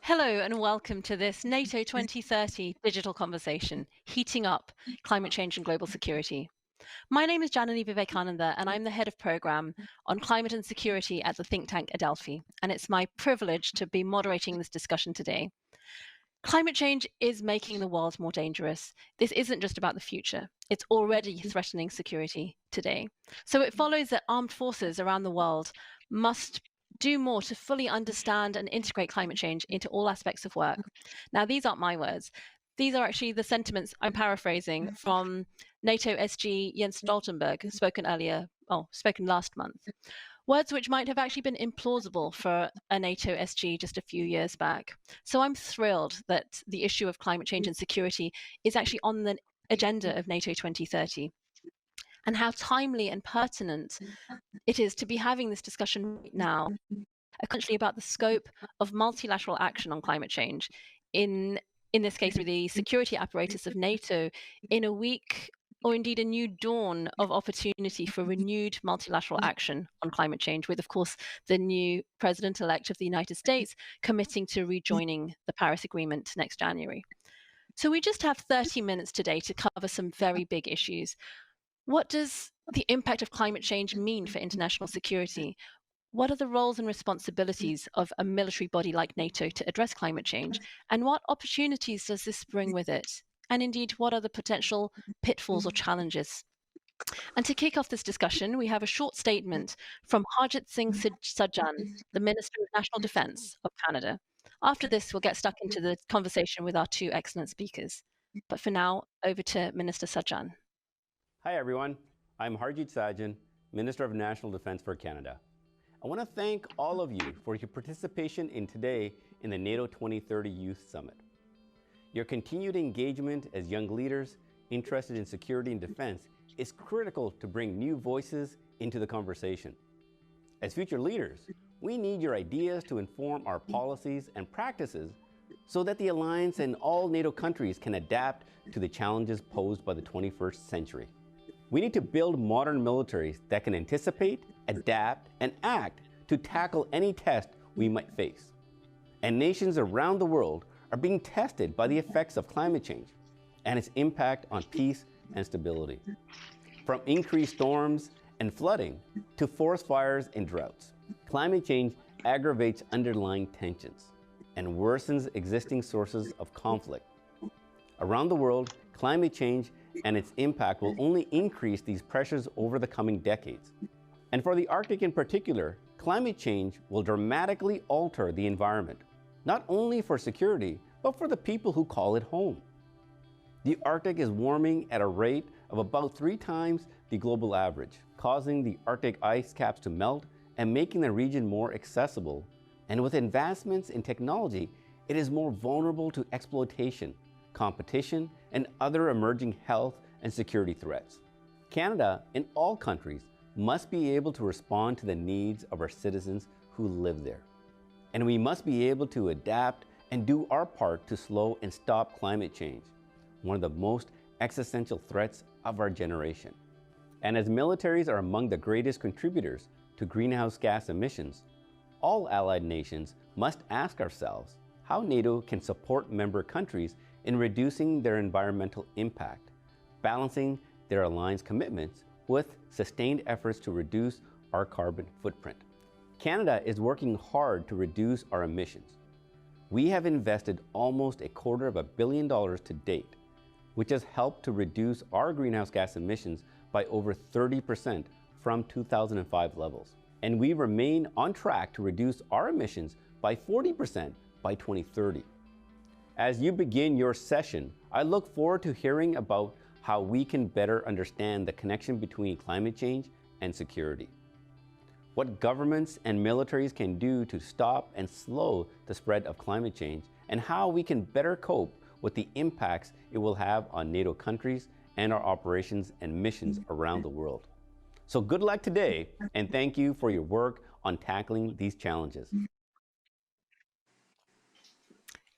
Hello and welcome to this NATO 2030 digital conversation, Heating Up Climate Change and Global Security. My name is Janani Vivekananda, and I'm the head of program on climate and security at the think tank Adelphi. And it's my privilege to be moderating this discussion today. Climate change is making the world more dangerous. This isn't just about the future, it's already threatening security today. So it follows that armed forces around the world must do more to fully understand and integrate climate change into all aspects of work. Now, these aren't my words. These are actually the sentiments I'm paraphrasing from NATO SG Jens Stoltenberg, spoken last month. Words which might have actually been implausible for a NATO SG just a few years back. So I'm thrilled that the issue of climate change and security is actually on the agenda of NATO 2030, and how timely and pertinent it is to be having this discussion right now, essentially about the scope of multilateral action on climate change in this case through the security apparatus of NATO, in a week or indeed a new dawn of opportunity for renewed multilateral action on climate change, with, of course, the new president-elect of the United States committing to rejoining the Paris Agreement next January. So we just have 30 minutes today to cover some very big issues. What does the impact of climate change mean for international security? What are the roles and responsibilities of a military body like NATO to address climate change? And what opportunities does this bring with it? And indeed, what are the potential pitfalls or challenges? And to kick off this discussion, we have a short statement from Harjit Singh Sajjan, the Minister of National Defence of Canada. After this, we'll get stuck into the conversation with our two excellent speakers. But for now, over to Minister Sajjan. Hi everyone, I'm Harjit Sajjan, Minister of National Defence for Canada. I want to thank all of you for your participation today in the NATO 2030 Youth Summit. Your continued engagement as young leaders interested in security and defense is critical to bring new voices into the conversation. As future leaders, we need your ideas to inform our policies and practices so that the alliance and all NATO countries can adapt to the challenges posed by the 21st century. We need to build modern militaries that can anticipate, adapt, and act to tackle any test we might face. And nations around the world are being tested by the effects of climate change and its impact on peace and stability. From increased storms and flooding to forest fires and droughts, climate change aggravates underlying tensions and worsens existing sources of conflict. Around the world, climate change and its impact will only increase these pressures over the coming decades. And for the Arctic in particular, climate change will dramatically alter the environment, not only for security, but for the people who call it home. The Arctic is warming at a rate of about 3 times the global average, causing the Arctic ice caps to melt and making the region more accessible. And with advancements in technology, it is more vulnerable to exploitation, competition, and other emerging health and security threats. Canada and all countries must be able to respond to the needs of our citizens who live there. And we must be able to adapt and do our part to slow and stop climate change, one of the most existential threats of our generation. And as militaries are among the greatest contributors to greenhouse gas emissions, all allied nations must ask ourselves how NATO can support member countries in reducing their environmental impact, balancing their alliance commitments with sustained efforts to reduce our carbon footprint. Canada is working hard to reduce our emissions. We have invested almost $250 million to date, which has helped to reduce our greenhouse gas emissions by over 30% from 2005 levels. And we remain on track to reduce our emissions by 40% by 2030. As you begin your session, I look forward to hearing about how we can better understand the connection between climate change and security, what governments and militaries can do to stop and slow the spread of climate change, and how we can better cope with the impacts it will have on NATO countries and our operations and missions around the world. So good luck today, and thank you for your work on tackling these challenges.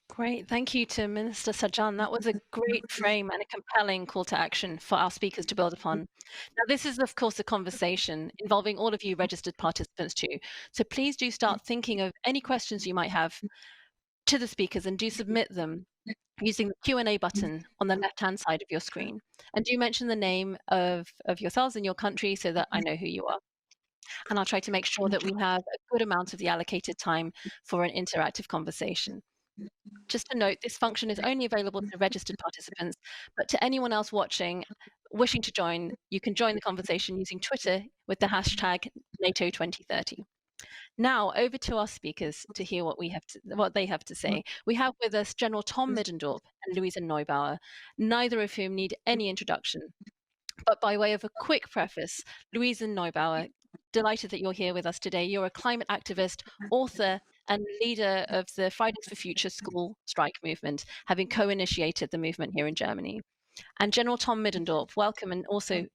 Great. Thank you to Minister Sajjan. That was a great frame and a compelling call to action for our speakers to build upon. Now, this is, of course, a conversation involving all of you registered participants too. So please do start thinking of any questions you might have to the speakers, and do submit them using the Q&A button on the left-hand side of your screen. And do mention the name of yourselves and your country so that I know who you are. And I'll try to make sure that we have a good amount of the allocated time for an interactive conversation. Just a note, this function is only available to registered participants, but to anyone else watching, wishing to join, you can join the conversation using Twitter with the hashtag NATO 2030. Now, over to our speakers to hear what they have to say. We have with us General Tom Middendorp and Luisa Neubauer, neither of whom need any introduction. But by way of a quick preface, Luisa Neubauer, delighted that you're here with us today. You're a climate activist, author, and leader of the Fridays for Future school strike movement, having co-initiated the movement here in Germany. And General Tom Middendorp, welcome, and also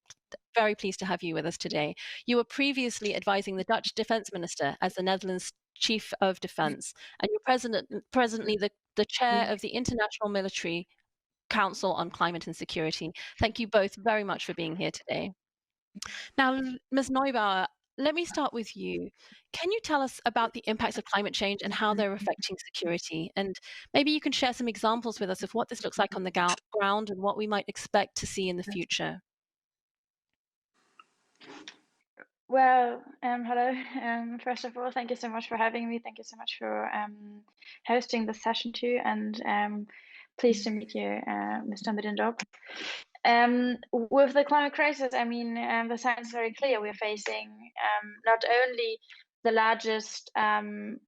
very pleased to have you with us today. You were previously advising the Dutch Defense Minister as the Netherlands Chief of Defense, and you're presently the chair of the International Military Council on Climate and Security. Thank you both very much for being here today. Now, Ms. Neubauer, let me start with you. Can you tell us about the impacts of climate change and how they're affecting security? And maybe you can share some examples with us of what this looks like on the ground and what we might expect to see in the future. Well, hello. First of all, thank you so much for having me. Thank you so much for hosting the session too, and pleased to meet you, Mr. Middendorp. With the climate crisis, I mean, the signs is very clear. We're facing not only the largest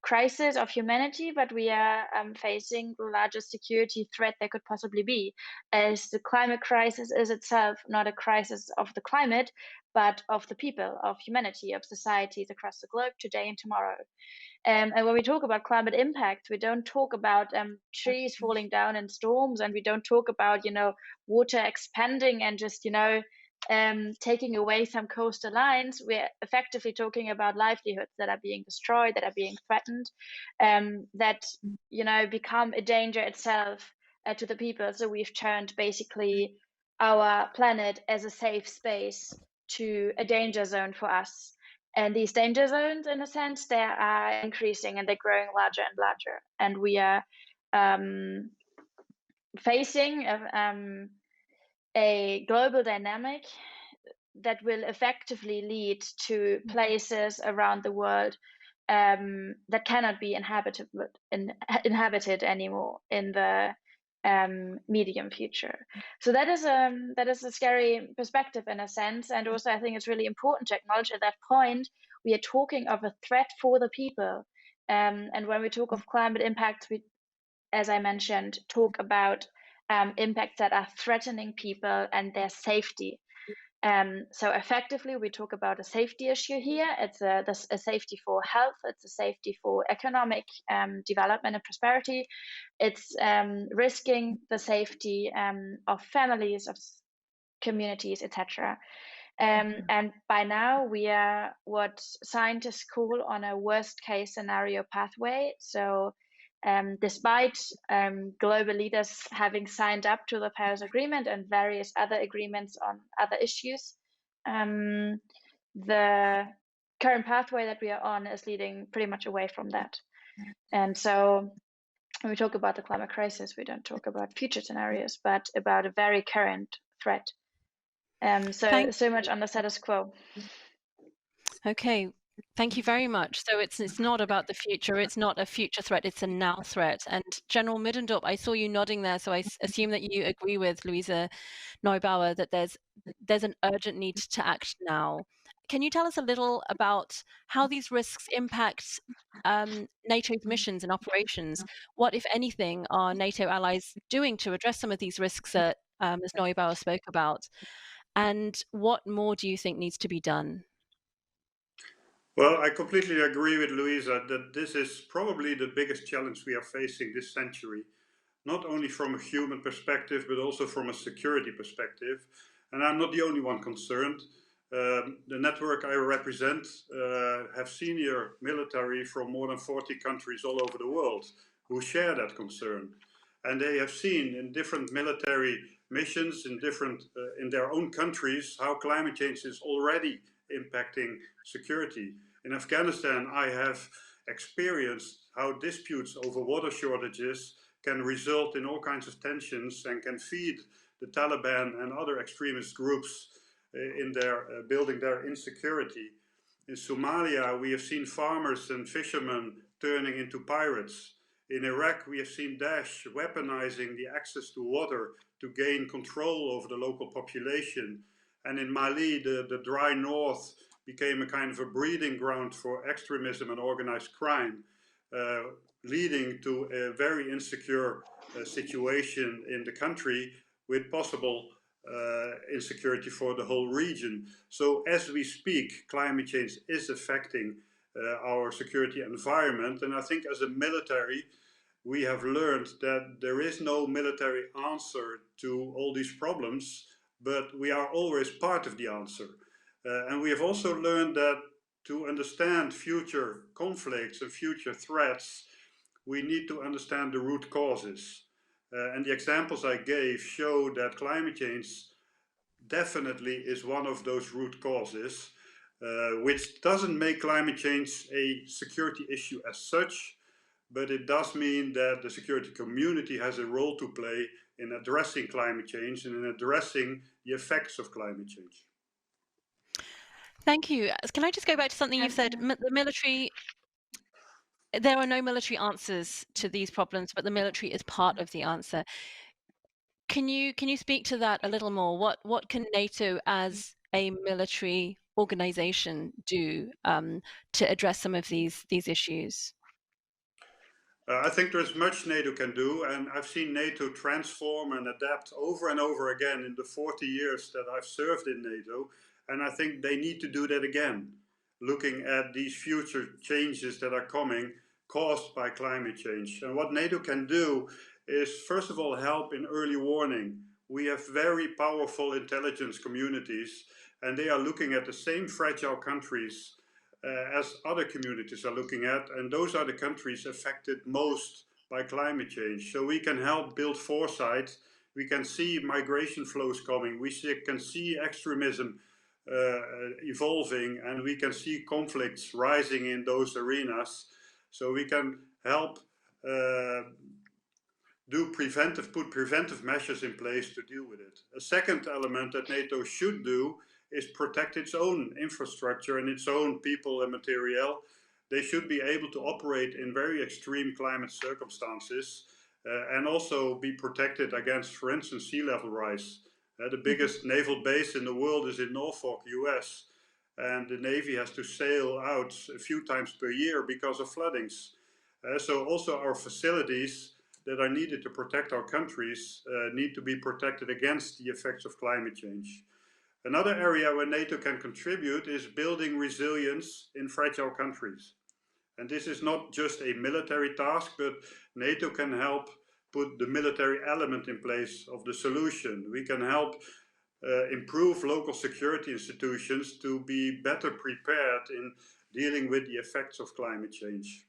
crisis of humanity, but we are facing the largest security threat there could possibly be, as the climate crisis is itself not a crisis of the climate, but of the people, of humanity, of societies across the globe today and tomorrow. And when we talk about climate impact, we don't talk about trees falling down in storms, and we don't talk about, water expanding and just, taking away some coastal lines. We're effectively talking about livelihoods that are being destroyed, that are being threatened, that, become a danger itself to the people. So we've turned basically our planet as a safe space to a danger zone for us. And these danger zones, in a sense, they are increasing and they're growing larger and larger. And we are facing a global dynamic that will effectively lead to places around the world that cannot be inhabited anymore in the medium future. So that is a scary perspective in a sense, and also I think it's really important to acknowledge at that point we are talking of a threat for the people. And when we talk of climate impacts, we, as I mentioned, talk about impacts that are threatening people and their safety. So effectively, we talk about a safety issue here. It's a safety for health. It's a safety for economic development and prosperity. It's risking the safety of families, of communities, etc. And by now, we are what scientists call on a worst case scenario pathway. So despite global leaders having signed up to the Paris Agreement and various other agreements on other issues, the current pathway that we are on is leading pretty much away from that. And so when we talk about the climate crisis, we don't talk about future scenarios, but about a very current threat. So much on the status quo. Okay. Thank you very much. So it's not about the future. It's not a future threat. It's a now threat. And General Middendorp, I saw you nodding there, so I assume that you agree with Luisa Neubauer that there's an urgent need to act now. Can you tell us a little about how these risks impact NATO's missions and operations? What, if anything, are NATO allies doing to address some of these risks that Ms. Neubauer spoke about? And what more do you think needs to be done? Well, I completely agree with Luisa that this is probably the biggest challenge we are facing this century, not only from a human perspective, but also from a security perspective. And I'm not the only one concerned. The network I represent have senior military from more than 40 countries all over the world who share that concern. And they have seen in different military missions in their own countries how climate change is already impacting security. In Afghanistan, I have experienced how disputes over water shortages can result in all kinds of tensions and can feed the Taliban and other extremist groups in their building their insecurity. In Somalia, we have seen farmers and fishermen turning into pirates. In Iraq, we have seen Daesh weaponizing the access to water to gain control over the local population. And in Mali, the dry north became a kind of a breeding ground for extremism and organized crime, leading to a very insecure situation in the country with possible insecurity for the whole region. So as we speak, climate change is affecting our security environment. And I think as a military, we have learned that there is no military answer to all these problems, but we are always part of the answer. And we have also learned that to understand future conflicts and future threats, we need to understand the root causes. And the examples I gave show that climate change definitely is one of those root causes, which doesn't make climate change a security issue as such, but it does mean that the security community has a role to play in addressing climate change and in addressing the effects of climate change. Thank you. Can I just go back to something you've said? The military, there are no military answers to these problems, but the military is part of the answer. Can you speak to that a little more? What can NATO as a military organization do to address some of these issues? I think there's much NATO can do, and I've seen NATO transform and adapt over and over again in the 40 years that I've served in NATO, and I think they need to do that again, looking at these future changes that are coming caused by climate change. And what NATO can do is, first of all, help in early warning. We have very powerful intelligence communities, and they are looking at the same fragile countries as other communities are looking at, and those are the countries affected most by climate change. So we can help build foresight. We can see migration flows coming. We can see extremism evolving, and we can see conflicts rising in those arenas. So we can help put preventive measures in place to deal with it. A second element that NATO should do is protect its own infrastructure and its own people and material. They should be able to operate in very extreme climate circumstances and also be protected against, for instance, sea level rise. The biggest naval base in the world is in Norfolk, US, and the Navy has to sail out a few times per year because of floodings. So also our facilities that are needed to protect our countries need to be protected against the effects of climate change. Another area where NATO can contribute is building resilience in fragile countries. And this is not just a military task, but NATO can help put the military element in place of the solution. We can help improve local security institutions to be better prepared in dealing with the effects of climate change.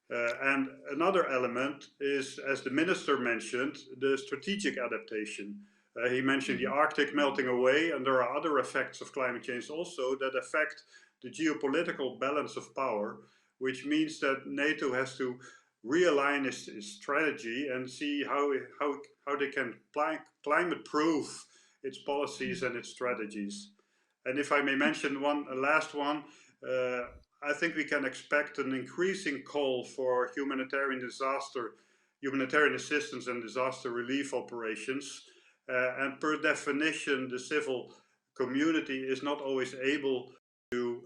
And another element is, as the minister mentioned, the strategic adaptation. He mentioned the Arctic melting away, and there are other effects of climate change also that affect the geopolitical balance of power, which means that NATO has to realign its strategy and see how they can climate-proof its policies and its strategies. And if I may mention a last one, I think we can expect an increasing call for humanitarian assistance and disaster relief operations. And per definition, the civil community is not always able to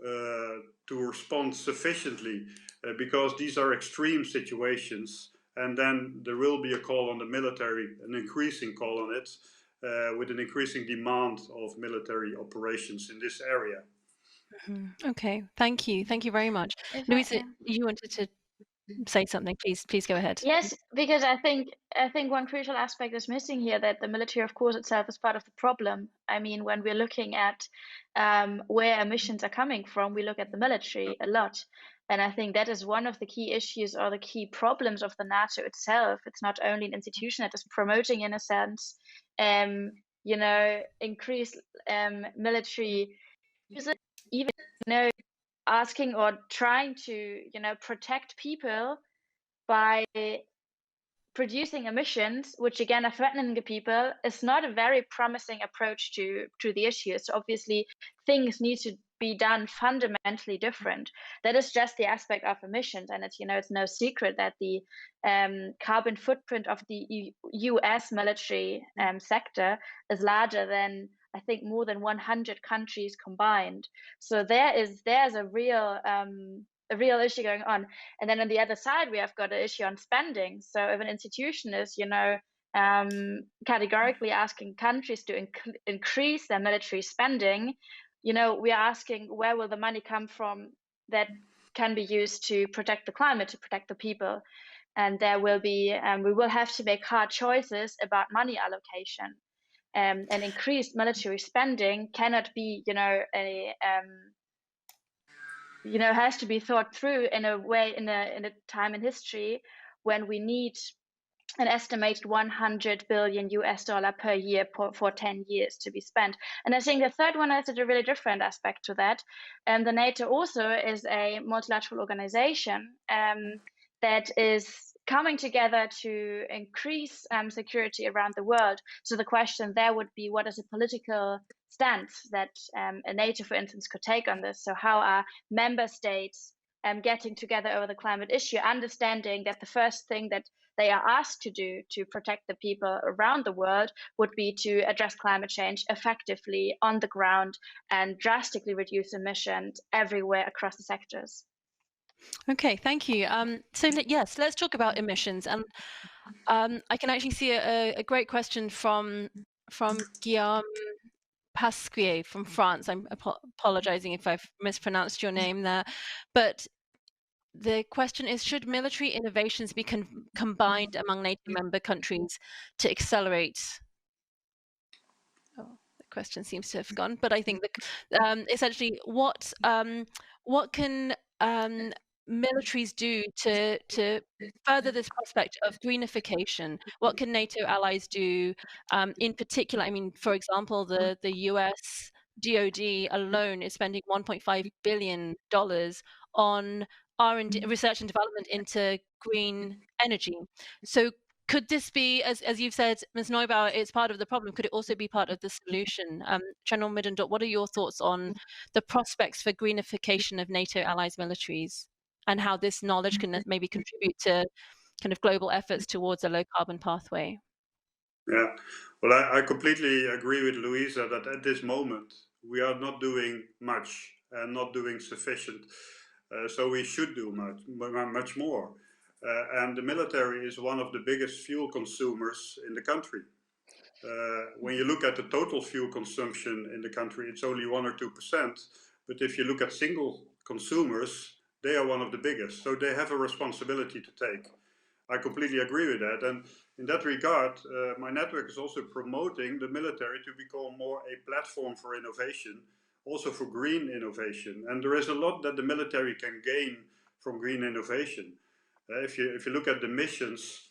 respond sufficiently because these are extreme situations. And then there will be a call on the military, an increasing call on it, with an increasing demand of military operations in this area. Okay, thank you very much. Luisa, you wanted to say something. Please go ahead. Yes, because I think one crucial aspect is missing here, that the military, of course, itself is part of the problem. I mean, when we're looking at where emissions are coming from, we look at the military a lot. And I think that is one of the key issues or the key problems of the NATO itself. It's not only an institution that is promoting, in a sense, increased military use, even asking or trying to protect people by producing emissions, which again are threatening the people, is not a very promising approach to the issue. So obviously things need to be done fundamentally different. That is just the aspect of emissions, and it's it's no secret that the carbon footprint of the US military sector is larger than, I think, more than 100 countries combined. So there's a real issue going on. And then on the other side, we have got an issue on spending. So if an institution is, categorically asking countries to increase their military spending, we are asking, where will the money come from that can be used to protect the climate, to protect the people? And there will be, we will have to make hard choices about money allocation. And increased military spending cannot be, has to be thought through in a way, in a time in history when we need an estimated 100 billion US dollar per year for 10 years to be spent. And I think the third one is a really different aspect to that. The NATO also is a multilateral organization that is coming together to increase security around the world. So the question there would be, what is a political stance that a NATO, for instance, could take on this? So how are member states getting together over the climate issue, understanding that the first thing that they are asked to do to protect the people around the world would be to address climate change effectively on the ground and drastically reduce emissions everywhere across the sectors. Okay, thank you. So yes, let's talk about emissions. And I can actually see a great question from Guillaume Pasquier from France. I'm apologizing if I've mispronounced your name there. But the question is, should military innovations be combined among NATO member countries to accelerate? Oh, the question seems to have gone. But I think essentially, what can militaries do to further this prospect of greenification? What can NATO allies do in particular? I mean, for example, the US DoD alone is spending $1.5 billion on R&D, research and development into green energy. So could this be, as you've said, Ms. Neubauer, it's part of the problem. Could it also be part of the solution? General Middendorp, what are your thoughts on the prospects for greenification of NATO allies' militaries, and how this knowledge can maybe contribute to kind of global efforts towards a low carbon pathway? Yeah, well, I completely agree with Luisa that at this moment we are not doing much and not doing sufficient. So we should do much more. And the military is one of the biggest fuel consumers in the country. When you look at the total fuel consumption in the country, it's only 1 or 2%. But if you look at single consumers, they are one of the biggest. So they have a responsibility to take. I completely agree with that. And in that regard, my network is also promoting the military to become more a platform for innovation, also for green innovation. And there is a lot that the military can gain from green innovation. If you look at the missions,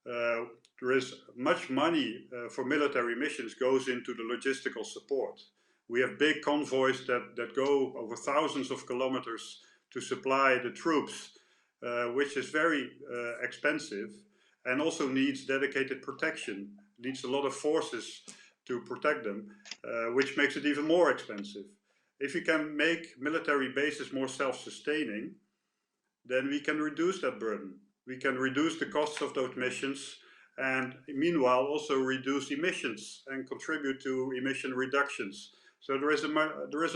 there is much money for military missions goes into the logistical support. We have big convoys that go over thousands of kilometers to supply the troops, which is very expensive and also needs dedicated protection, needs a lot of forces to protect them, which makes it even more expensive. If you can make military bases more self-sustaining, then we can reduce that burden. We can reduce the costs of those missions and meanwhile also reduce emissions and contribute to emission reductions. So there is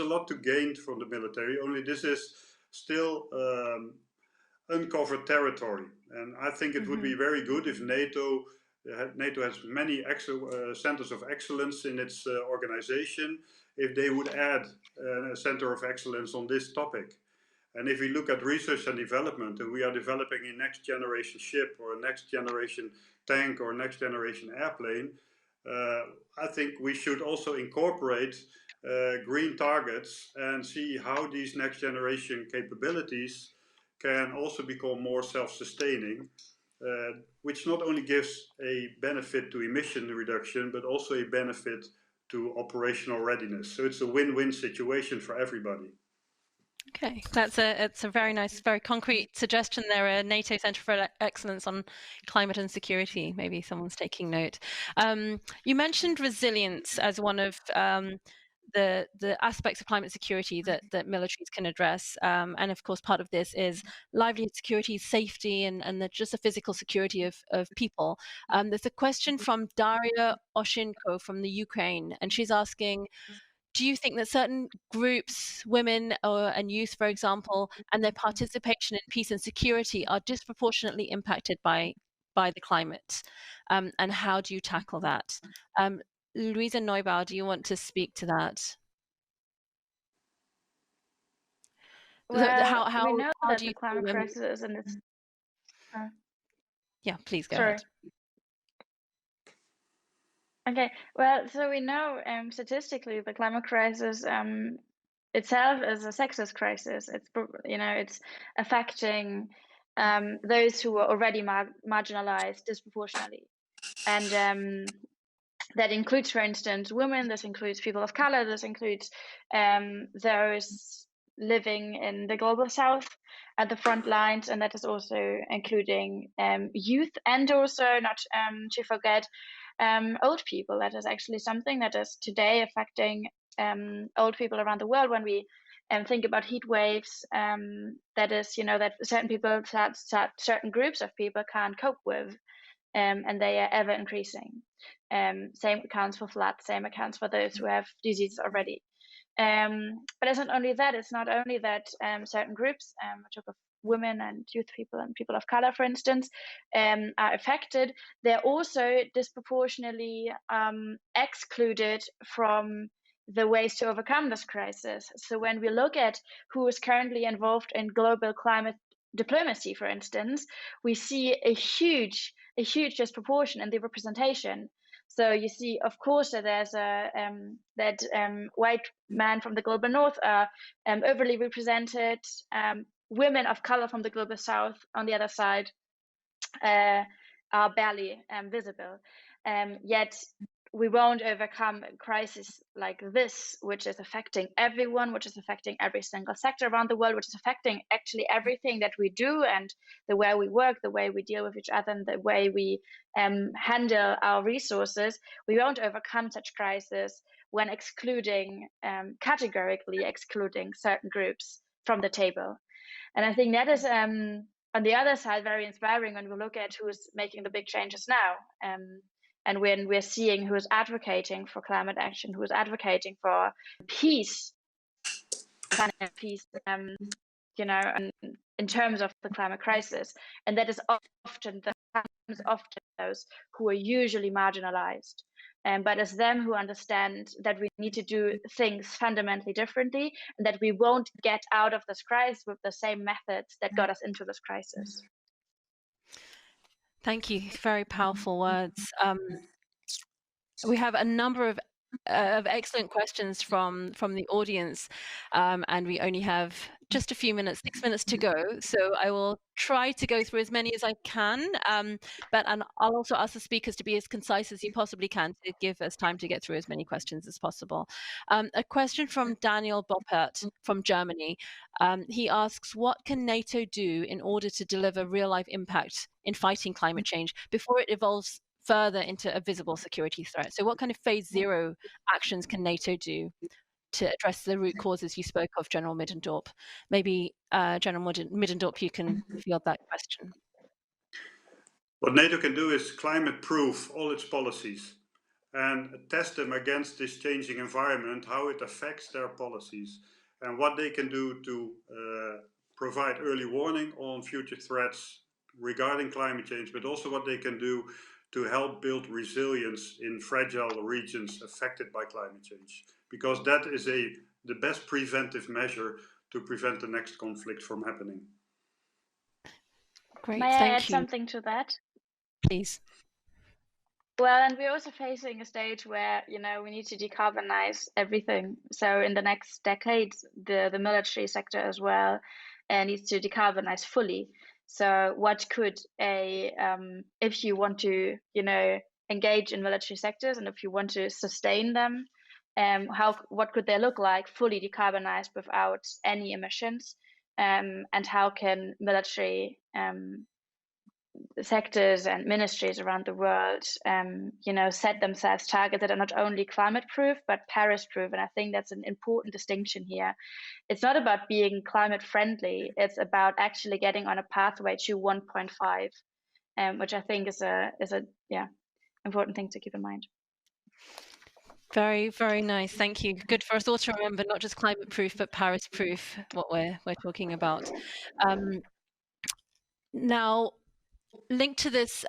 a lot to gain from the military, only this is still uncovered territory. And I think it would be very good if NATO has many centers of excellence in its organization, if they would add a center of excellence on this topic. And if we look at research and development, and we are developing a next generation ship or a next generation tank or next generation airplane, I think we should also incorporate green targets and see how these next generation capabilities can also become more self-sustaining, which not only gives a benefit to emission reduction, but also a benefit to operational readiness. So it's a win-win situation for everybody. Okay, it's a very nice, very concrete suggestion there. A NATO Centre for Excellence on Climate and Security. Maybe someone's taking note. You mentioned resilience as one of the aspects of climate security that militaries can address, and of course part of this is livelihood security, safety, and just the physical security of people. There's a question from Daria Oshinko from the Ukraine, and she's asking, do you think that certain groups, women and youth, for example, and their participation in peace and security are disproportionately impacted by the climate? And how do you tackle that? Luisa Neubauer, do you want to speak to that? Well, we know how that do the you climate crisis and its yeah, please go sorry. ahead. Okay, well, so we know statistically the climate crisis itself is a sexist crisis. It's it's affecting those who are already marginalized disproportionately, and that includes, for instance, women. This includes people of color. This includes those living in the global south at the front lines, and that is also including youth, and also not to forget old people. That is actually something that is today affecting old people around the world. When we think about heat waves, that is, that certain people, certain groups of people can't cope with, and they are ever increasing. Same accounts for floods, same accounts for those who have diseases already. But it's not only that. It's not only that certain groups, talk of women and youth people and people of color, for instance, are affected. They're also disproportionately excluded from the ways to overcome this crisis. So when we look at who is currently involved in global climate diplomacy, for instance, we see a huge disproportion in the representation. So you see, of course, that there's white men from the global north are overly represented. Women of color from the global south, on the other side, are barely visible. Yet we won't overcome a crisis like this, which is affecting everyone, which is affecting every single sector around the world, which is affecting actually everything that we do, and the way we work, the way we deal with each other, and the way we handle our resources. We won't overcome such crisis when categorically excluding certain groups from the table. And I think that is, on the other side, very inspiring when we look at who's making the big changes now. And when we're seeing who's advocating for climate action, who's advocating for peace, planet peace, in terms of the climate crisis. And that is often those who are usually marginalized. But it's them who understand that we need to do things fundamentally differently, and that we won't get out of this crisis with the same methods that got us into this crisis. Thank you. Very powerful words. We have a number of excellent questions from the audience, and we only have just a few minutes, 6 minutes to go. So I will try to go through as many as I can, but I'll also ask the speakers to be as concise as you possibly can to give us time to get through as many questions as possible. A question from Daniel Boppert from Germany. He asks, what can NATO do in order to deliver real-life impact in fighting climate change before it evolves further into a visible security threat? So what kind of phase zero actions can NATO do to address the root causes you spoke of, General Middendorp? Maybe General Middendorp, you can field that question. What NATO can do is climate proof all its policies and test them against this changing environment, how it affects their policies, and what they can do to provide early warning on future threats regarding climate change, but also what they can do to help build resilience in fragile regions affected by climate change, because that is the best preventive measure to prevent the next conflict from happening. Great, May I thank add you. something to that? Please. Well, and we're also facing a stage where, we need to decarbonize everything. So in the next decades, the military sector as well needs to decarbonize fully. So what could if you want to, engage in military sectors, and if you want to sustain them, what could they look like fully decarbonized without any emissions, and how can military sectors and ministries around the world, set themselves targets that are not only climate proof but Paris proof. And I think that's an important distinction here. It's not about being climate friendly; it's about actually getting on a pathway to 1.5, which I think is a important thing to keep in mind. Very, very nice. Thank you. Good for us all to remember, not just climate proof, but Paris proof, what we're talking about. Now, linked to this,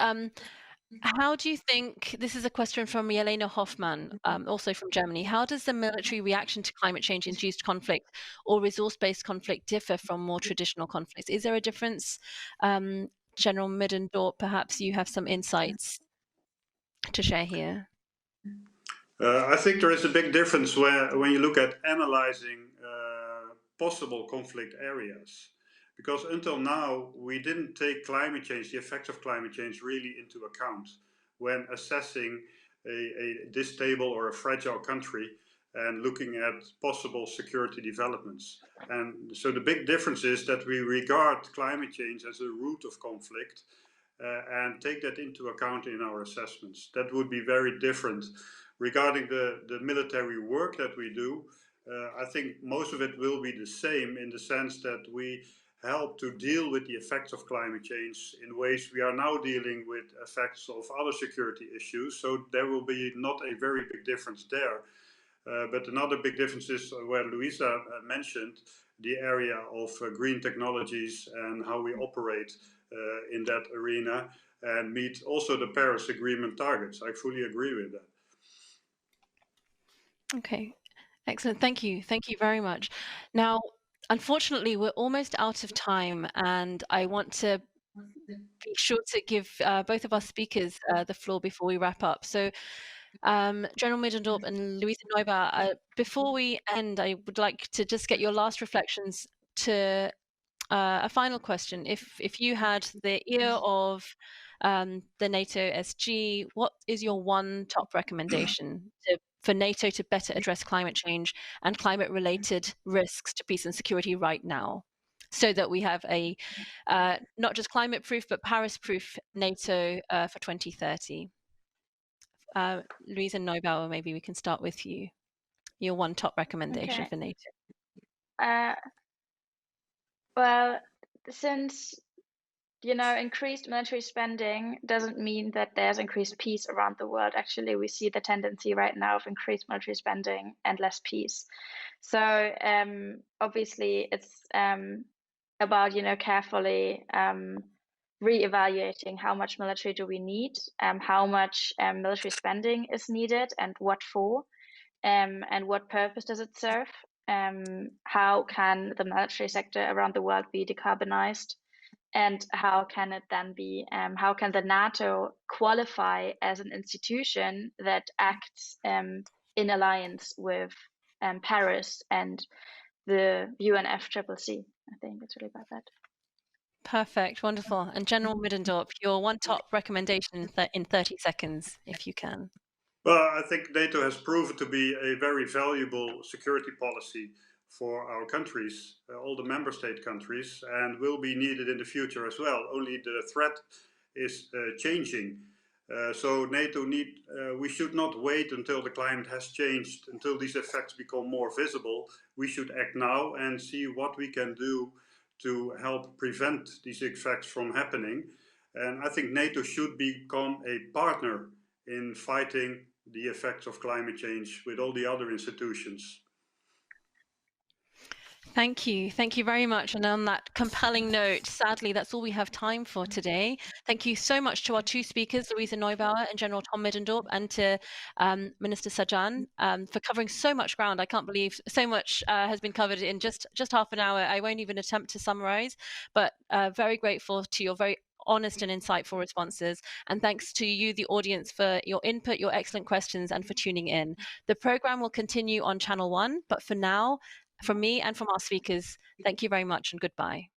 how do you think, this is a question from Jelena Hoffmann, also from Germany, how does the military reaction to climate change induced conflict or resource-based conflict differ from more traditional conflicts? Is there a difference? General Middendorp, perhaps you have some insights to share here. I think there is a big difference when you look at analyzing possible conflict areas. Because until now, we didn't take climate change, the effects of climate change, really into account when assessing a stable or a fragile country and looking at possible security developments. And so the big difference is that we regard climate change as a root of conflict and take that into account in our assessments. That would be very different. Regarding the military work that we do, I think most of it will be the same, in the sense that we help to deal with the effects of climate change in ways we are now dealing with effects of other security issues. So there will be not a very big difference there. But another big difference is where Luisa mentioned the area of green technologies and how we operate in that arena and meet also the Paris Agreement targets. I fully agree with that. Okay, excellent. Thank you. Thank you very much. Now, unfortunately, we're almost out of time, and I want to be sure to give both of our speakers the floor before we wrap up. So, General Middendorp and Luisa Neubauer, before we end, I would like to just get your last reflections to a final question. If you had the ear of the NATO SG, what is your one top recommendation for NATO to better address climate change and climate-related risks to peace and security right now, so that we have a not just climate-proof but Paris-proof NATO for 2030? Luisa Neubauer, maybe we can start with you. Your one top recommendation for NATO. Well, since increased military spending doesn't mean that there's increased peace around the world. Actually, we see the tendency right now of increased military spending and less peace. So obviously, it's about carefully re-evaluating how much military do we need, how much military spending is needed, and what for, and what purpose does it serve. How can the military sector around the world be decarbonized? And how can it then be, how can the NATO qualify as an institution that acts in alliance with Paris and the UNFCCC? I think it's really about that. Perfect, wonderful. And General Middendorp, your one top recommendation in 30 seconds, if you can. Well, I think NATO has proven to be a very valuable security policy for our countries, all the member state countries, and will be needed in the future as well. Only the threat is changing. So NATO we should not wait until the climate has changed, until these effects become more visible. We should act now and see what we can do to help prevent these effects from happening. And I think NATO should become a partner in fighting the effects of climate change with all the other institutions. Thank you. Thank you very much. And on that compelling note, sadly, that's all we have time for today. Thank you so much to our two speakers, Luisa Neubauer and General Tom Middendorp, and to Minister Sajjan for covering so much ground. I can't believe so much has been covered in just half an hour. I won't even attempt to summarize, but very grateful to your very honest and insightful responses. And thanks to you, the audience, for your input, your excellent questions, and for tuning in. The program will continue on Channel 1, but for now, from me and from our speakers, thank you very much and goodbye.